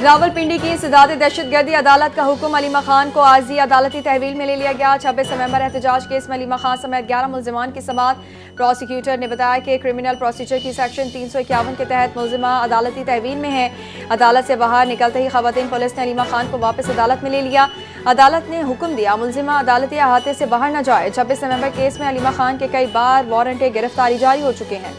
रावलपिंडी की सदात दहशतगर्दी अदालत का हुक्म। अलीमा खान को आर्जी अदालती तहवील में ले लिया गया। 26 नवंबर एहतजाज केस में अलीमा खान समेत 11 मुल्जिमान की समाअत। प्रोसिक्यूटर ने बताया कि क्रिमिनल प्रोसीजर की सेक्शन 351 के तहत मुल्जिमा अदालती तहवील में है। अदालत से बाहर निकलते ही खवातीन पुलिस ने अलीमा खान को वापस अदालत में ले लिया। अदालत ने हुक्म दिया मुल्जिमा अदालती अहाते से बाहर न जाए। 26 नवंबर केस में अलीमा खान के कई बार वारंट गिरफ्तारी जारी हो चुके हैं।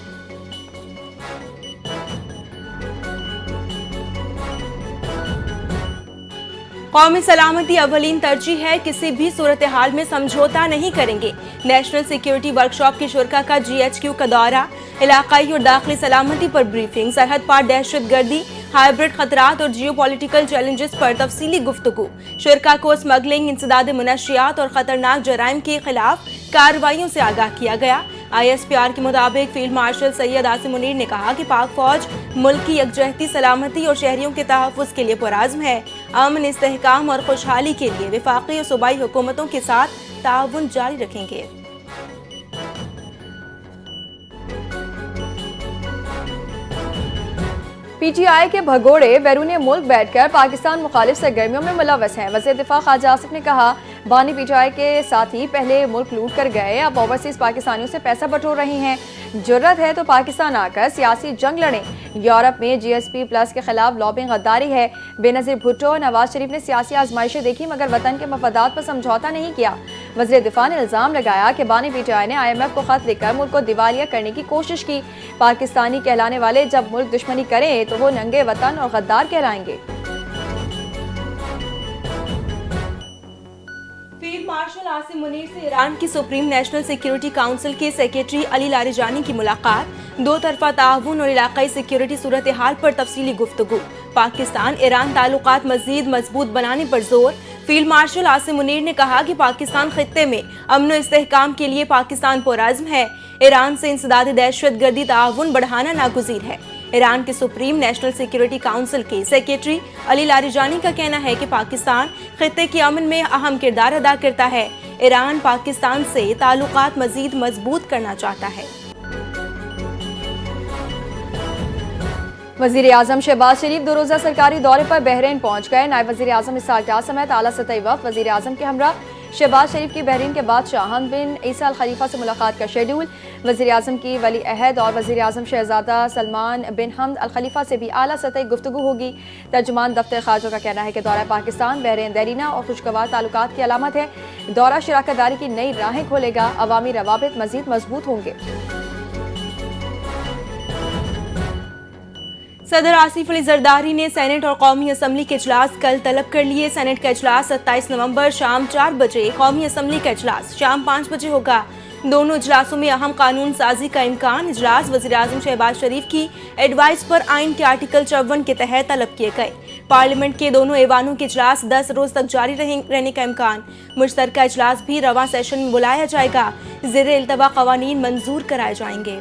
कौमी सलामती अवलीन तरजीह है, किसी भी सूरत हाल में समझौता नहीं करेंगे। नेशनल सिक्योरिटी वर्कशॉप की शुरा का GHQ का दौरा। इलाकाई और दाखिली सलामती पर ब्रीफिंग। सरहद पार दहशत गर्दी, हाइब्रिड खतरात और जियो पॉलिटिकल चैलेंजेस पर तफसीली गुफ्तगू। शुरा को स्मगलिंग, इंसदाद मुनशियात और खतरनाक जराइम के खिलाफ कार्रवाइयों से आगाह किया गया। ISPR के मुताबिक फील्ड मार्शल सैयद आसिम मुनीर ने कहा कि पाक फौज मुल्क की यकजहती, सलामती और शहरियों के तहफ़्फ़ुज़ के लिए पुरअज़्म है। अमन, इस्तेहकाम और खुशहाली के लिए वफाकी और सूबाई हुकूमतों के साथ ताउन जारी रखेंगे। PTI के भगोड़े बैरून मुल्क बैठकर पाकिस्तान मुखालिफ सरगर्मियों में मुलव्वस हैं। वज़ीर दिफा ख्वाजा आसिफ ने कहा, बानी PTI के साथी पहले मुल्क लूट कर गए, अब ओवरसीज पाकिस्तानियों से पैसा बटोर रही हैं। जुर्रत है तो पाकिस्तान आकर सियासी जंग लड़ें। यूरोप में GSP+ के खिलाफ लॉबिंग गद्दारी है। बेनज़ीर भुट्टो, नवाज शरीफ ने सियासी आजमाइशें देखी मगर वतन के मफादात पर समझौता नहीं किया। वज़ीर दिफा ने इल्ज़ाम लगाया कि बानी PTI ने IMF को खत लिखकर मुल्क को दिवालिया करने की कोशिश की। पाकिस्तानी कहलाने वाले जब मुल्क दुश्मनी करें तो वो नंगे वतन और गद्दार कहलाएंगे। फील्ड मार्शल आसिम मुनीर से ईरान की सुप्रीम नेशनल सिक्योरिटी काउंसिल के सेक्रेटरी अली लारिजानी की मुलाकात। दो तरफा ताउन और इलाकाई सिक्योरिटी सूरत हाल पर तफसीली गुफ्तगू। पाकिस्तान ईरान ताल्लुकात मजीद मजबूत बनाने पर जोर। फील्ड मार्शल आसिम मुनीर ने कहा कि पाकिस्तान खित्ते में अमन और इस्तेहकाम के लिए पाकिस्तान पुरअज़्म है। ईरान से इंसदाद दहशत गर्दी ताउन बढ़ाना नागुज़ीर है। ईरान के सुप्रीम नेशनल सिक्योरिटी काउंसिल के सेक्रेटरी अली लारिजानी का कहना है कि पाकिस्तान खित्ते के अमन में अहम किरदार अदा करता है। ईरान पाकिस्तान से ताल्लुकात मजीद मजबूत करना चाहता है। वज़ीर आज़म शहबाज शरीफ 2 रोज़ा सरकारी दौरे पर बहरीन पहुंच गए। नायब वज़ीर आज़म इसहाक डार समेत आला सतही वफ़द वज़ीर आज़म के हमरा। शहबाज शरीफ की बहरीन के बादशाह हमद बिन ईसा अल खलीफा से मुलाकात का शेड्यूल। वज़ीर आज़म की वली अहद और वज़ीर आज़म शहजादा सलमान बिन हमद अल खलीफा से भी आला सतही गुफ्तगू होगी। तर्जुमान दफ्तर खारजा का कहना है कि दौरा पाकिस्तान बहरीन देरीना और खुशगवार ताल्लुकात की अलामत है। दौरा शराकतदारी की नई राहें खोलेगा। अवामी रवाबित मजीद मजबूत होंगे। सदर आसिफ अली जरदारी ने सेनेट और कौमी असम्बली के इजलास कल तलब कर लिए। सेनेट का इजलास 27 नवंबर शाम 4 बजे, कौमी असम्बली का इजलास शाम 5 बजे होगा। दोनों इजलासों में अहम कानून साजी का इम्कान। इजलास वज़ीर आज़म शहबाज शरीफ की एडवाइस पर आइन के आर्टिकल 54 के तहत तलब किए गए। पार्लियामेंट के दोनों ऐवानों के इजलास 10 रोज तक जारी रहने का इम्कान। मुश्तरका इजलास भी रवां सेशन में बुलाया जाएगा। ज़ेरे इल्तवा कवानीन मंजूर कराए जाएंगे।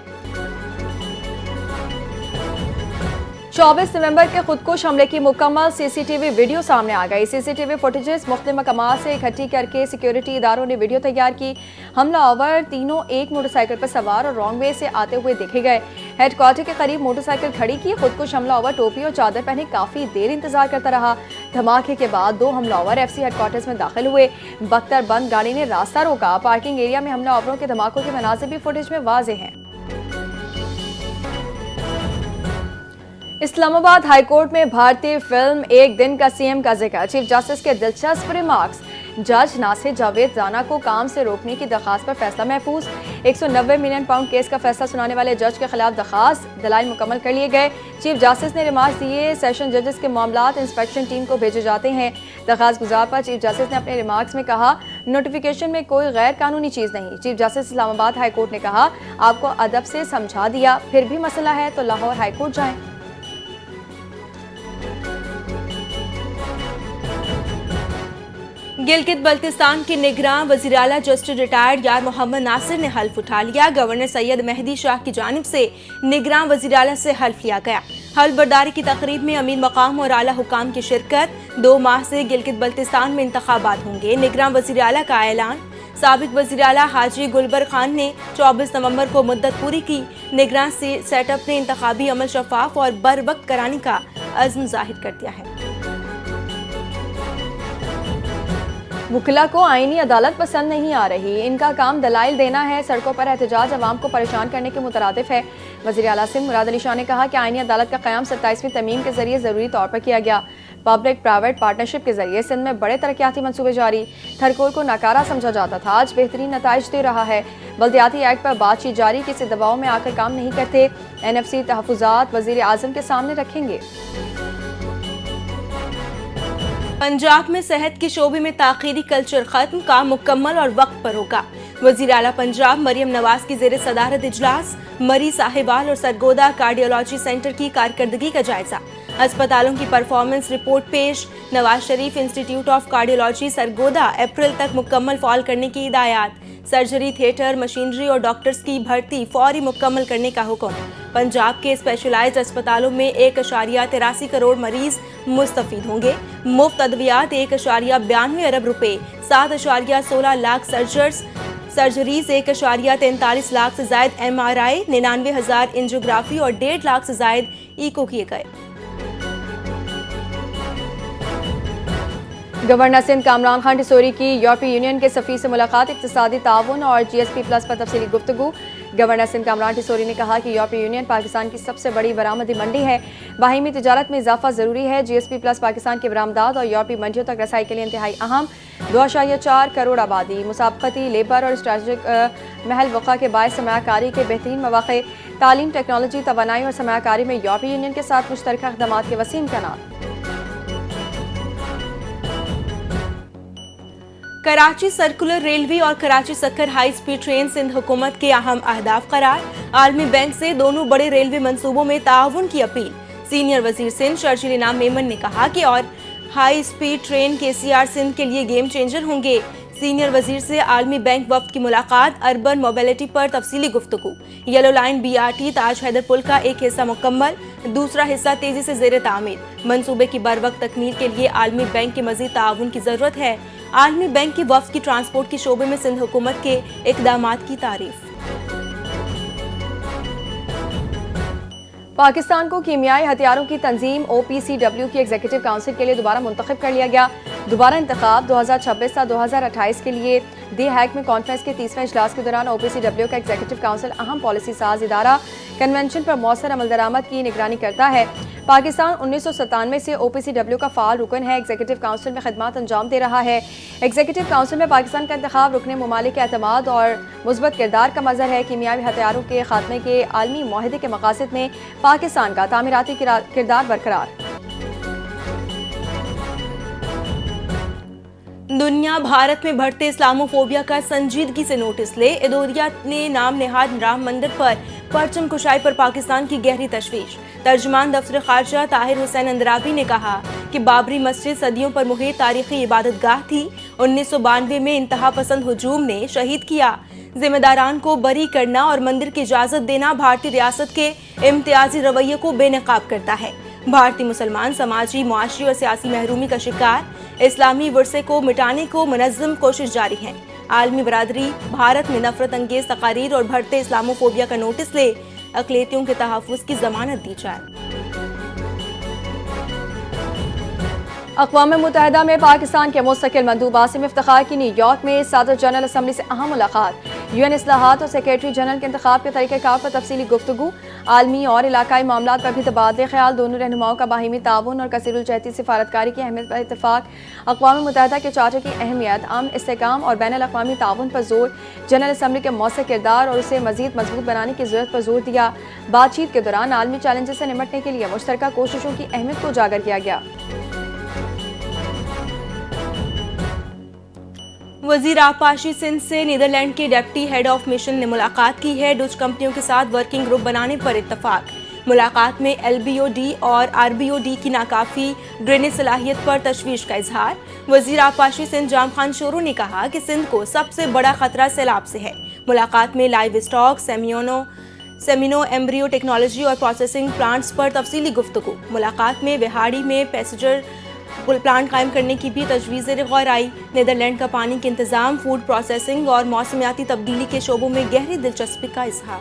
24 नवंबर के खुदकुश हमले की मुकम्मल CCTV वीडियो सामने आ गई। CCTV फुटेजेस मुख्तलिफ मकामात से इकट्ठी करके सिक्योरिटी इदारों ने वीडियो तैयार की। हमलावर तीनों एक मोटरसाइकिल पर सवार और रॉन्ग वे से आते हुए देखे गए। हेडक्वार्टर के करीब मोटरसाइकिल खड़ी की। खुदकुश हमलावर टोपी और चादर पहने काफी देर इंतजार करता रहा। धमाके के बाद 2 हमलावर FC हेडक्वार्टर्स में दाखिल हुए। बख्तर बंद गाड़ी ने रास्ता रोका। पार्किंग एरिया में हमलावरों के धमाकों के मनाज़िर भी फुटेज में वाज़ेह हैं। इस्लामाबाद हाईकोर्ट में भारतीय फिल्म एक दिन का CM का जिक्र। चीफ जस्टिस के दिलचस्प रिमार्क्स। जज नासिर जावेद राना को काम से रोकने की दरखास्त पर फैसला महफूज। 190 मिलियन पाउंड केस का फैसला सुनाने वाले जज के खिलाफ दरखास्त, दलाइल मुकम्मल कर लिए गए। चीफ जस्टिस ने रिमार्क्स दिए। सेशन जजेस के मामलात इंस्पेक्शन टीम को भेजे जाते हैं। दरखास्त गुजार पर चीफ जस्टिस ने अपने रिमार्क्स में कहा, नोटिफिकेशन में कोई गैर कानूनी चीज़ नहीं। चीफ जस्टिस इस्लामाबाद हाईकोर्ट ने कहा, आपको अदब से समझा दिया, फिर भी मसला है तो लाहौर हाईकोर्ट जाएं। गिलगित बल्तिस्तान के निगरान वज़ीर आला जस्टिस रिटायर्ड यार मोहम्मद नासिर ने हल्फ उठा लिया। गवर्नर सैयद मेहदी शाह की जानिब से निगरान वज़ीर आला से हल्फ लिया गया। हल्फ बर्दारी की तकरीब में अमीर मकाम और आला हुकाम की शिरकत। 2 माह से गिलगित बल्तिस्तान में इंतखाबात होंगे। निगरान वज़ीर आला का ऐलान। साबिक वज़ीर आला हाजी गुलबर खान ने 24 नवंबर को मुद्दत पूरी की। निगरान सेटअप ने इंतखाबी अमल शफाफ और बर वक्त कराने का अज़्म जाहिर कर दिया है। वकिला को आईनी अदालत पसंद नहीं आ रही, इनका काम दलाइल देना है, सड़कों पर एहतजाज अवाम को परेशान करने के मुतरादिफ है। वज़ीर आला सिंध मुराद अली शाह ने कहा कि आईनी अदालत का क़याम 27वीं तरमीम के जरिए ज़रूरी तौर पर किया गया। पब्लिक प्राइवेट पार्टनरशिप के जरिए सिंध में बड़े तरक्याती मनसूबे जारी। थरकोल को नाकारा समझा जाता था, आज बेहतरीन नताइज दे रहा है। बल्दियाती एक्ट पर बातचीत जारी, किसी दबाव में आकर काम नहीं करते। NFC तहफ़्फ़ुज़ात वज़ीर आज़म के सामने रखेंगे। पंजाब में सेहत के शोबे में ताख़ीरी कल्चर खत्म, काम मुकम्मल और वक्त पर होगा। वज़ीर आला पंजाब मरियम नवाज की ज़ेर सदारत इजलास, मरी साहिबाल और सरगोदा कार्डियोलॉजी सेंटर की कारकर्दगी का जायजा, अस्पतालों की परफॉर्मेंस रिपोर्ट पेश। Nawaz Sharif institute of cardiology Sargodha अप्रैल तक मुकम्मल फ़ॉल करने की हिदायत। सर्जरी, थिएटर, मशीनरी और डॉक्टर्स की भर्ती फौरी मुकम्मल करने का हुक्म। पंजाब के स्पेशलाइज्ड अस्पतालों में 1.83 करोड़ मरीज मुस्तफीद होंगे। मुफ्त अद्वियात 1.92 अरब रुपए, 7.16 लाख सर्जरीज, 1.43 लाख से जायद MRI, 99,000 एंजियोग्राफी और 1.5 लाख से जायद इको किए गए। गवर्नर सिंध कामरान खान टिसोरी की यूरोपीय यूनियन के सफ़ीर से मुलाकात, इक़्तिसादी ताउन और GSP+ पर तफसीली गुफ्तगू। गवर्नर सिंध कामरान टिसोरी ने कहा कि यूरोपीय यूनियन पाकिस्तान की सबसे बड़ी बरामदी मंडी है, बाहिमी तिजारत में इजाफा ज़रूरी है। GSP+ पाकिस्तान के बरामदात और यूरोपीय मंडियों तक रसाई के लिए इंतहाई अहम। 2.4 करोड़ आबादी, मुसाबकती लेबर और स्ट्रेटजिक महल वक़ा के बायस सरमायाकारी के बेहतरीन मौक़े, तालीम, टेक्नोलॉजी, तवानाई और सरमायाकारी में यूरोपीय यूनियन के साथ मुश्तरका इक़दामात के वसीम इम्कानात। कराची सर्कुलर रेलवे और कराची सक्कर हाई स्पीड ट्रेन सिंध हुकूमत के अहम अहदाफ करार। आलमी बैंक से दोनों बड़े रेलवे मंसूबों में ताउन की अपील। सीनियर वजीर सिंध शर्जील इनाम मेमन ने कहा कि और high speed train KCR Sindh के लिए गेम चेंजर होंगे। सीनियर वजीर से आलमी बैंक वफ्द की मुलाकात, अर्बन मोबिलिटी पर तफसीली गुफ्तगू। येलो लाइन BRT ताज हैदर पुल का एक हिस्सा मुकम्मल, दूसरा हिस्सा तेजी से ज़ेर तामीर। मंसूबे की बरवक्त तकमील के लिए आलमी बैंक के मज़ीद ताउन की ज़रूरत है। आलमी बैंक की वफ्द की ट्रांसपोर्ट के शोबे में सिंध हुकूमत के इक़दामात की तारीफ। पाकिस्तान को कीमियाई हथियारों की तंजीम OPCW की एग्जीक्यूटिव काउंसिल के लिए दोबारा मुंतखब कर लिया गया। दोबारा इंतखाब 2026 से 2028 के लिए दी हैक में कॉन्फ्रेंस के 30वें इजलास के दौरान OPCW का एग्जीक्यूटिव काउंसिल अहम पॉलिसी साज इदारा कन्वेंशन पर मौसर अमल दरामद की निगरानी करता है। पाकिस्तान 1997 से OPCW का फाल रुकन है, एग्जीक्यूटिव काउंसिल में खदमात अंजाम दे रहा है। एग्जीक्यूटिव काउंसिल में पाकिस्तान का इंतखाब रुकने ममालिक के एतमाद और मुस्बत किरदार का मज़हर है। कीमियावी हथियारों के खात्मे के आलमी मुआहदे के मकासद में पाकिस्तान का तामीराती किरदार बरकरार। दुनिया भारत में बढ़ते इस्लामोफोबिया का संजीदगी से नोटिस ले। एडोरिया ने नाम नेहाद राम मंदिर पर परचम कुशाई पर पाकिस्तान की गहरी तशवीश। तर्जुमान दफ्तर खारजा ताहिर हुसैन अंदराबी ने कहा कि बाबरी मस्जिद सदियों पर मुहित तारीखी इबादत गाह थी। 1992 में इंतहा पसंद हुजूम ने शहीद किया। जिम्मेदारान को बरी करना और मंदिर की इजाजत देना भारतीय रियासत के इम्तियाजी रवैये को बेनकाब करता है। भारतीय मुसलमान समाजी, मुआशी और सियासी महरूमी का शिकार। इस्लामी विरसे को मिटाने को मुनज़्ज़म कोशिश जारी है। आलमी बरादरी भारत में नफरत अंगेज तकारीर और बढ़ते इस्लामोफोबिया का नोटिस ले, अक़लियतियों के तहफ़्फ़ुज़ की ज़मानत दी जाए। अक़वाम मुत्तहिदा में पाकिस्तान के मुस्तकिल मंदूब आसिम इफ्तिखार की न्यूयॉर्क में सदर जनरल असम्बली से अहम मुलाकात। UN इस्लाहात और सेक्रेटरी जनरल के इंतखाब के तरीक़ेकार पर तफसीली गुफ्तगू। आलमी और इलाकाई मामलात पर भी तबादले ख्याल। दोनों रहनुमाओं का बाहिमी ताउन और कसीरुलजहती सिफारतकारी की अहमियत पर इत्तफाक। अक़वाम मुत्तहिदा के चार्टर की अहमियत, अमन, इस्तेहकाम और बैनुल अक़वामी ताउन पर जोर। जनरल असम्बली के मौसर किरदार और उसे मज़ीद मजबूत बनाने की ज़रूरत पर जोर दिया। बातचीत के दौरान आलमी चैलेंजेस से निपटने के लिए मुश्तरका कोशिशों की अहमियत को उजागर किया गया। वजीर आबपाशी सिंध से नीदरलैंड के डिप्टी हेड ऑफ मिशन ने मुलाकात की है। डच कंपनियों के साथ वर्किंग ग्रुप बनाने पर इत्तफाक। मुलाकात में LBOD और RBOD की नाकाफी ड्रेनेज सलाहियत पर तशवीश का इजहार। वजीर आबपाशी सिंध जाम खान शोरू ने कहा कि सिंध को सबसे बड़ा खतरा सैलाब से है। मुलाकात में लाइव स्टॉक, सेमिनो एम्ब्रियो टेक्नोलॉजी और प्रोसेसिंग प्लांट्स पर तफसीली गुफ्तगू। मुलाकात में विहाड़ी में पैसेंजर प्लांट कायम करने की भी तजवीज़ गौर आई। नीदरलैंड का पानी के इंतजाम, फूड प्रोसेसिंग और मौसमियाती तब्दीली के शोबों में गहरी दिलचस्पी का इजहार।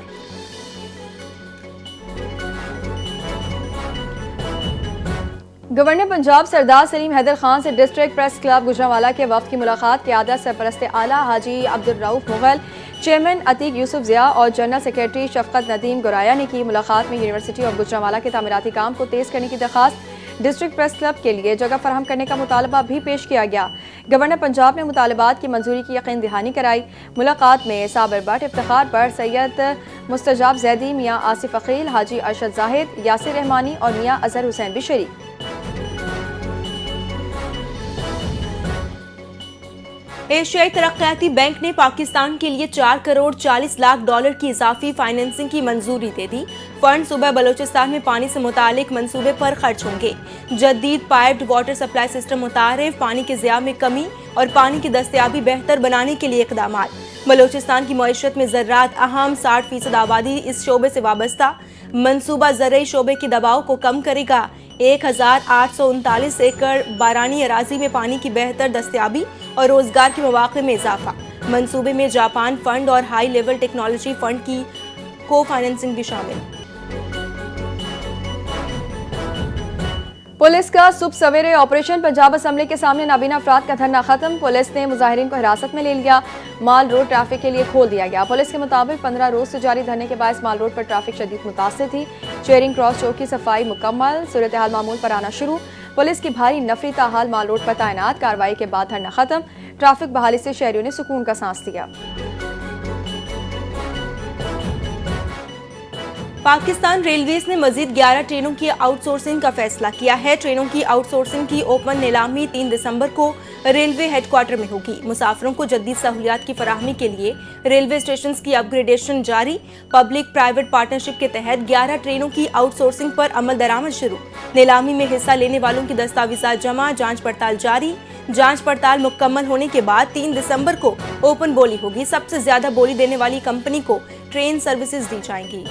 गवर्नर पंजाब सरदार सलीम हैदर खान से डिस्ट्रिक्ट प्रेस क्लब गुजरांवाला के वफ्द की मुलाकात क़यादत सरपरस्त आला हाजी अब्दुल रऊफ मुगल, चेयरमैन अतीक यूसुफ ज़िया और जनरल सेक्रेटरी शफकत नदीम गोराया ने की। मुलाकात में यूनिवर्सिटी ऑफ गुजरांवाला के तामीराती काम को तेज़ करने की दरख्वास्त, डिस्ट्रिक्ट प्रेस क्लब के लिए जगह फराहम करने का मुतालबा भी पेश किया गया। गवर्नर पंजाब ने मुतालबात की मंजूरी की यकीन दहानी कराई। मुलाकात में साबिर भट्ट, इफ्तिखार भट्ट, सैयद मुस्तजाब जैदी, मियाँ आसिफ अकील, हाजी अरशद जाहिद, यासिर रहमानी और मियाँ अजहर हुसैन भी शरीक। एशियाई तरक्याती बैंक ने पाकिस्तान के लिए 4 करोड़ 40 लाख डॉलर की इजाफी फाइनेंसिंग की मंजूरी दे दी। फंड सूबा बलोचिस्तान में पानी से मुतालिक मंसूबे पर खर्च होंगे। जदीद पाइप्ड वाटर सप्लाई सिस्टम मुतारिफ, पानी के ज़िया में कमी और पानी की दस्तयाबी बेहतर बनाने के लिए इकदाम। बलोचिस्तान की मईशत में ज़राअत अहम, 60% आबादी इस शोबे से वाबस्ता। मंसूबा ज़रई शोबे के दबाव को कम करेगा। 1839 एकड़ बारानी अराजी में पानी की बेहतर दस्तयाबी और रोजगार के मौके में इजाफा। मंसूबे में जापान फंड और हाई लेवल टेक्नोलॉजी फंड की को फाइनेंसिंग भी शामिल। पुलिस का सुबह सवेरे ऑपरेशन पंजाब असम्बली के सामने नाबीना अफराद का धरना खत्म। पुलिस ने मुजाहिरीन को हिरासत में ले लिया। माल रोड ट्रैफिक के लिए खोल दिया गया। पुलिस के मुताबिक 15 रोज से जारी धरने के बायस माल रोड पर ट्रैफिक शदीद मुतासिर थी। चेयरिंग क्रॉस चौक की सफाई मुकम्मल, सूरत हाल मामूल पर आना शुरू। पुलिस की भारी नफरी ताहाल माल रोड पर तैनात। कार्रवाई के बाद धरना खत्म। ट्रैफिक बहाली से शहरियों ने सुकून का सांस लिया। पाकिस्तान रेलवेज ने मजीद 11 ट्रेनों की आउटसोर्सिंग का फैसला किया है। ट्रेनों की आउटसोर्सिंग की ओपन नीलामी 3 दिसंबर को रेलवे हेडक्वार्टर में होगी। मुसाफिरों को जदीद सहूलियात की फराहमी के लिए रेलवे स्टेशन की अपग्रेडेशन जारी। पब्लिक प्राइवेट पार्टनरशिप के तहत 11 ट्रेनों की आउटसोर्सिंग पर अमल दरामद शुरू। नीलामी में हिस्सा लेने वालों की दस्तावेजात जमा, जाँच पड़ताल जारी। जांच पड़ताल मुकम्मल होने के बाद 3 दिसंबर को ओपन बोली होगी। सबसे ज्यादा बोली देने वाली कंपनी को ट्रेन सर्विसेज दी जाएंगी।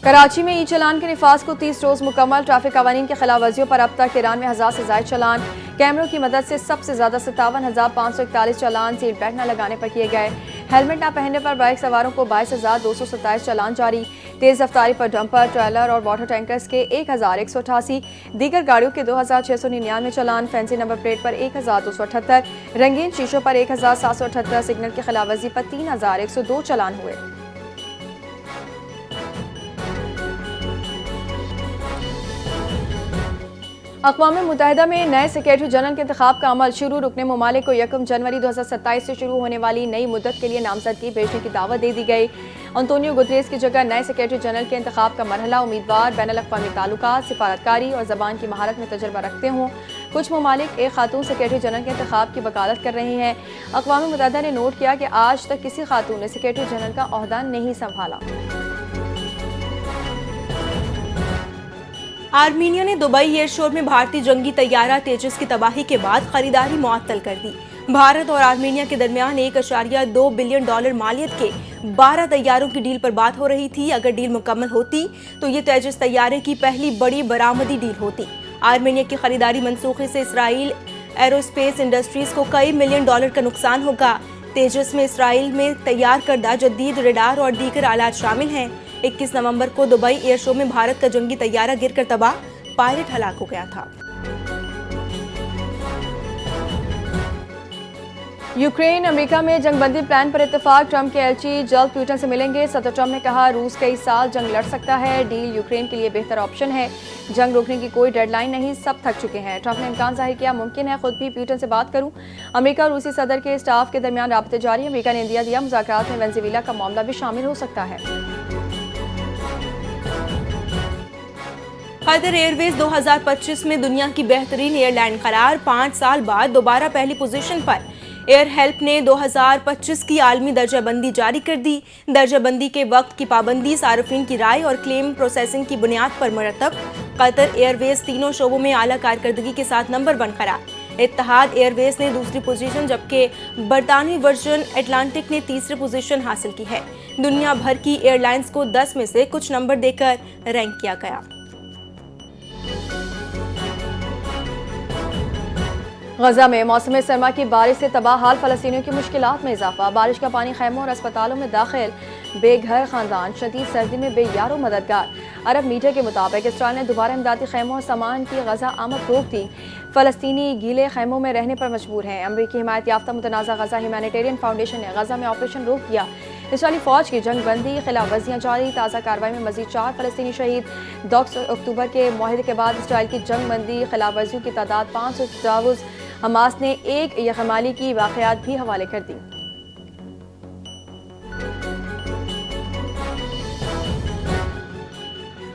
कराची में ई चलान के निफाज को 30 रोज मुकम्मल। ट्रैफिक कवानीन के खिलाफ वर्जियों पर अब तक 93,000 से ज्यादा चलान। कैमरों की मदद से सबसे ज्यादा 57,541 चलान सीट बेल्ट न लगाने पर किए गए। हेलमेट न पहनने पर बाइक सवारों को 22,227 चलान जारी। तेज रफ्तारी पर डंपर, ट्रेलर और वाटर टैंकर्स के 1,188, दीगर गाड़ियों के 2,699 चलान। फैंसी नंबर प्लेट पर 1,278, रंगीन शीशों पर 1,778, सिग्नल की खिलाफ वर्जी पर 3,102 चलान हुए। अक़वाम मुत्तहिदा में नए सेक्रेटरी जनरल के इंतखाब का अमल शुरू। रुकने ममालिक को 1 जनवरी 2027 से शुरू होने वाली नई मुद्दत के लिए नामजदगी भेजने की दावत दे दी गई। अंतोनियो गुतरेस की जगह नए सेक्रेटरी जनरल के इंतखाब का मरहला उम्मीदवार बैनुल-अक़वामी ताल्लुकात, सिफारतकारी और ज़बान की महारत में तजर्बा रखते हों। कुछ ममालिक एक खातून सेक्रेटरी जनरल के इंतखाब की वकालत कर रहे हैं। अक़वाम मुत्तहिदा ने नोट किया कि आज तक किसी खातून ने सेक्रेटरी जनरल का ओहदा नहीं संभाला। आर्मीनिया ने दुबई एयर शो में भारतीय जंगी तैयारा तेजस की तबाही के बाद खरीदारी मुअत्तल कर दी। भारत और आर्मीनिया के दरमियान 1.2 बिलियन डॉलर मालियत के 12 तैयारों की डील पर बात हो रही थी। अगर डील मुकम्मल होती तो ये तेजस तैयारे की पहली बड़ी बरामदी डील होती। आर्मीनिया की खरीदारी मनसूखे से इसराइल एरोस्पेस इंडस्ट्रीज को कई मिलियन डॉलर का नुकसान होगा। तेजस में इसराइल में तैयार करदा जदीद रडार और दीगर आलात शामिल हैं। 21 नवंबर को दुबई एयर शो में भारत का जंगी तैयारा गिरकर तबाह, पायलट हलाक हो गया था। यूक्रेन अमेरिका में जंगबंदी प्लान पर इत्तेफाक। ट्रंप के एलची जल्द पुतिन से मिलेंगे। सदर ट्रंप ने कहा रूस कई साल जंग लड़ सकता है। डील यूक्रेन के लिए बेहतर ऑप्शन है। जंग रोकने की कोई डेडलाइन नहीं, सब थक चुके हैं। ट्रंप ने इम्कान जाहिर किया मुमकिन है खुद भी पुतिन से बात करूं। अमेरिका और रूसी सदर के स्टाफ के दरमियान राब्ते जारी। अमेरिका ने इंदिया दिया मुज़ाकरात में वेनेज़ुएला का मामला भी शामिल हो सकता है। कतर एयरवेज 2025 में दुनिया की बेहतरीन एयरलाइन करार। 5 साल बाद दोबारा पहली पोजीशन पर। एयर हेल्प ने 2025 की आलमी दर्जाबंदी जारी कर दी। दर्जाबंदी के वक्त की पाबंदी, सार्फिन की राय और क्लेम प्रोसेसिंग की बुनियाद पर मरतब। कतर एयरवेज तीनों शोबों में आला कारकर्दगी के साथ नंबर 1 करार। इत्तेहाद एयरवेज ने दूसरी पोजीशन, जबकि बरतानवी वर्जन एटलांटिक ने तीसरी पोजीशन हासिल की है। दुनिया भर की एयरलाइंस को 10 में से कुछ नंबर देकर रैंक किया गया। गजा में मौसम सरमा की बारिश से तबाह हाल, फलस्तीनियों की मुश्किलात में इजाफा। बारिश का पानी खैमों और अस्पतालों में दाखिल। बेघर खानदान शदीद सर्दी में बेयारो मददगार। अरब मीडिया के मुताबिक इसराइल ने दोबारा इमदादी खैमों और सामान की गजा आमद रोक दी। फ़लस्तीनी गीले खैमों में रहने पर मजबूर हैं। अमरीकी हिमायत याफ्ता मुतनाज़ा गजा ह्यूमैनिटेरियन फाउंडेशन ने गजा में ऑपरेशन रोक दिया। इसराइली फ़ौज की जंग बंदी खिलाफ वर्जियाँ जारी। ताज़ा कार्रवाई में मजीद 4 फ़लस्तीनी शहीद। 10 अक्टूबर के माहिदे के बाद इसराइल की जंग बंदी खिलाफ वर्जियों की तादाद 500 से तजावुज़। हमास ने एक यकमाली की वाक़यात भी हवाले कर दी।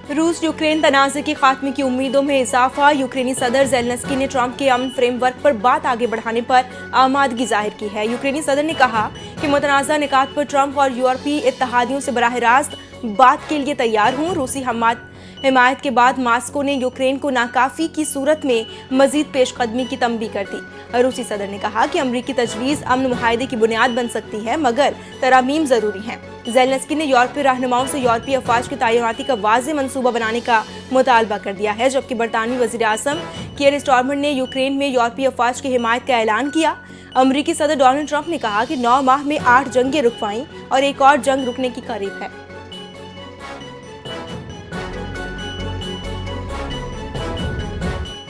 रूस यूक्रेन तनाज़े के खात्मे की उम्मीदों में इजाफा। यूक्रेनी सदर ज़ेलेंस्की ने ट्रंप के अमन फ्रेमवर्क पर बात आगे बढ़ाने पर आमादगी जाहिर की है। यूक्रेनी सदर ने कहा कि मुतनाज़ा निकात पर ट्रंप और यूरोपीय इत्तेहादियों से बराह रास्त बात के लिए तैयार हूँ। रूसी हिमायत के बाद मास्को ने यूक्रेन को नाकाफी की सूरत में मजीद पेशकदमी की तंबीह कर दी। रूसी सदर ने कहा कि अमरीकी तजवीज़ अमन मुआहदे की बुनियाद बन सकती है, मगर तरामीम ज़रूरी हैं। ज़ेलेंस्की ने यूरोपीय रहनुमाओं से यूरोपीय अफवाज की तैनाती का वाज़े मनसूबा बनाने का मुतालबा कर दिया है, जबकि बरतानवी वज़ीर आज़म कीयर स्टारमर ने यूक्रेन में यूरोपीय अफवाज की हिमायत का ऐलान किया। अमरीकी सदर डोनाल्ड ट्रंप ने कहा कि 9 माह में 8 जंगें रुकवाईं और एक और जंग रुकने की करीब है।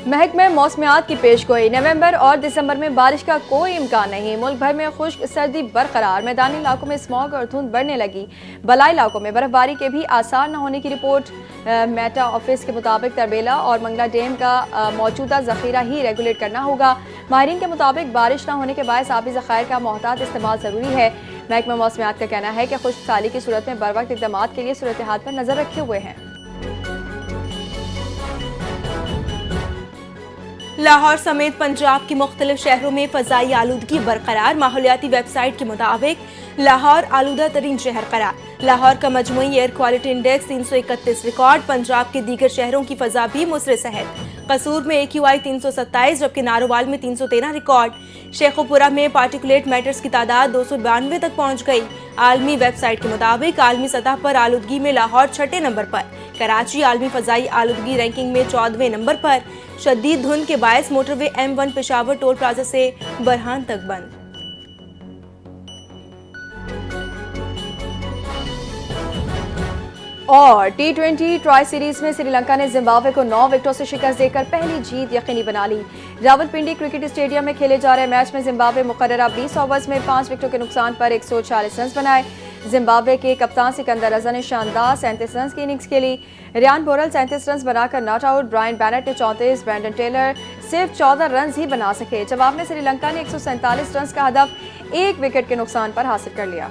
महकमे मौसमियात की पेशगोई। नवंबर और दिसंबर में बारिश का कोई इम्कान नहीं। मुल्क भर में खुश्क सर्दी बरकरार। मैदानी इलाकों में स्मॉग और धुंध बढ़ने लगी। बलाई इलाकों में बर्फबारी के भी आसार न होने की रिपोर्ट। मेटा ऑफिस के मुताबिक तरबेला और मंगला डैम का मौजूदा जखीरा ही रेगुलेट करना होगा। माहिरीन के मुताबिक बारिश न होने के बायस आबी ज़खायर का मोहतात इस्तेमाल ज़रूरी है। महकमा मौसमियात का कहना है कि खुश्क साली की सूरत में बर वक्त इक़दाम के लिए सूरत हाल पर नजर रखे हुए हैं। लाहौर समेत पंजाब के मुख्तलिफ शहरों में फ़ज़ाई आलूदगी बरकरार। माहौलियाती वेबसाइट के मुताबिक लाहौर आलूदा तरीन शहर करार। लाहौर का मजमूई air quality index 331 record. Punjab के दीगर शहरों की फ़ज़ा भी मुसरे सेहत। कसूर में AQI 327, जबकि नारोवाल में 313 रिकॉर्ड। शेखुपुरा में पार्टिकुलेट मैटर्स की तादाद 292 तक पहुंच गई। आलमी वेबसाइट के मुताबिक आलमी सतह पर आलूदगी में लाहौर 6ठे नंबर पर। कराची आलमी फ़ज़ाई आलूदगी रैंकिंग में 14वें नंबर पर। शदीद धुंध के बायस motorway M1 Peshawar toll plaza से बरहान तक बंद। और T20 ट्राई सीरीज में श्रीलंका ने जिम्बाब्वे को 9 विकेटों से शिकस्त देकर पहली जीत यकीनी बना ली। रावलपिंडी क्रिकेट स्टेडियम में खेले जा रहे मैच में जिम्बाब्वे मुकर्ररा 20 ओवर्स में 5 विकेटों के नुकसान पर 140 रन बनाए। जिम्बाब्वे के कप्तान सिकंदर रजा ने शानदार 37 रन की इनिंग्स खेली। रियान बोरल 37 रन बनाकर नॉट आउट। ब्रायन बैनेट ने 34, ब्रैंडन टेलर सिर्फ 14 रन ही बना सके। जवाब में श्रीलंका ने 147 रन का हदफ 1 विकेट के नुकसान पर हासिल कर लिया।